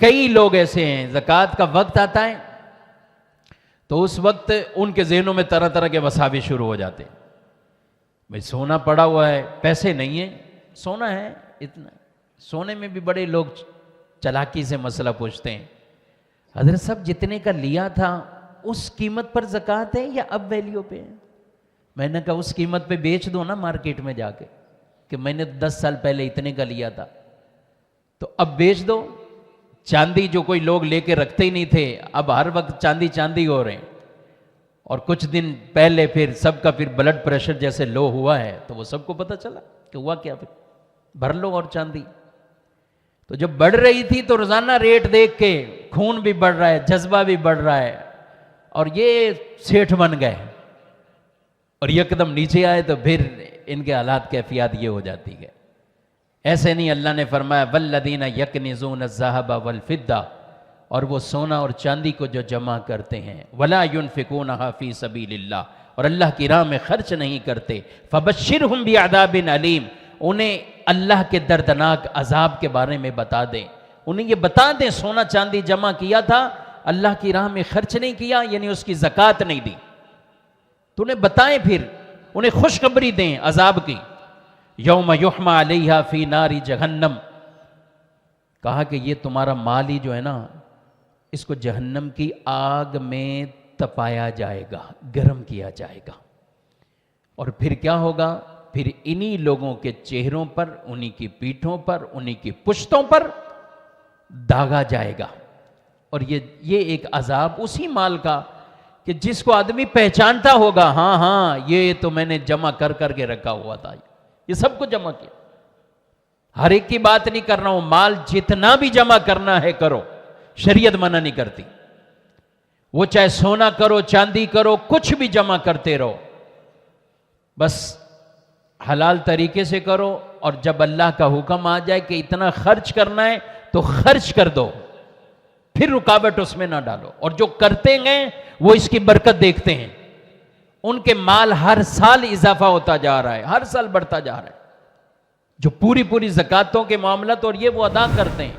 کئی لوگ ایسے ہیں زکوٰۃ کا وقت آتا ہے تو اس وقت ان کے ذہنوں میں طرح طرح کے وساوس شروع ہو جاتے ہیں. بھئی سونا پڑا ہوا ہے، پیسے نہیں ہیں، سونا ہے اتنا. سونے میں بھی بڑے لوگ چلاکی سے مسئلہ پوچھتے ہیں، حضرت صاحب جتنے کا لیا تھا اس قیمت پر زکوٰۃ ہے یا اب ویلیو پہ ہے؟ میں نے کہا اس قیمت پہ بیچ دو نا مارکیٹ میں جا کے، کہ میں نے 10 سال پہلے اتنے کا لیا تھا تو اب بیچ دو. چاندی جو کوئی لوگ لے کے رکھتے ہی نہیں تھے، اب ہر وقت چاندی ہو رہے ہیں. اور کچھ دن پہلے پھر سب کا پھر بلڈ پریشر جیسے لو ہوا ہے تو وہ سب کو پتہ چلا کہ ہوا کیا، پھر بھر لو اور چاندی. تو جب بڑھ رہی تھی تو روزانہ ریٹ دیکھ کے خون بھی بڑھ رہا ہے، جذبہ بھی بڑھ رہا ہے، اور یہ سیٹھ بن گئے. اور یکدم نیچے آئے تو پھر ان کے حالات کیفیات یہ ہو جاتی ہے. ایسے نہیں، اللہ نے فرمایا والذین یکنزون الذھب والفضہ، اور وہ سونا اور چاندی کو جو جمع کرتے ہیں، ولا ینفقونھا فی سبیل اللہ، اور اللہ کی راہ میں خرچ نہیں کرتے، فبشرھم بعذاب علیم، انہیں اللہ کے دردناک عذاب کے بارے میں بتا دیں. انہیں یہ بتا دیں سونا چاندی جمع کیا تھا، اللہ کی راہ میں خرچ نہیں کیا، یعنی اس کی زکوٰۃ نہیں دی، تو انہیں بتائیں، پھر انہیں خوشخبری دیں عذاب کی. یوم یحمى علیہا فی نار جہنم، کہا کہ یہ تمہارا مال ہی جو ہے نا، اس کو جہنم کی آگ میں تپایا جائے گا، گرم کیا جائے گا. اور پھر کیا ہوگا؟ پھر انہی لوگوں کے چہروں پر، انہی کی پیٹھوں پر، انہی کی پشتوں پر داغا جائے گا. اور یہ ایک عذاب اسی مال کا کہ جس کو آدمی پہچانتا ہوگا، ہاں یہ تو میں نے جمع کر کے رکھا ہوا تھا، یہ سب کو جمع کیا. ہر ایک کی بات نہیں کر رہا ہوں، مال جتنا بھی جمع کرنا ہے کرو، شریعت منع نہیں کرتی. وہ چاہے سونا کرو، چاندی کرو، کچھ بھی جمع کرتے رہو، بس حلال طریقے سے کرو. اور جب اللہ کا حکم آ جائے کہ اتنا خرچ کرنا ہے تو خرچ کر دو، پھر رکاوٹ اس میں نہ ڈالو. اور جو کرتے ہیں وہ اس کی برکت دیکھتے ہیں، ان کے مال ہر سال اضافہ ہوتا جا رہا ہے، ہر سال بڑھتا جا رہا ہے. جو پوری زکاتوں کے معاملات اور یہ وہ ادا کرتے ہیں.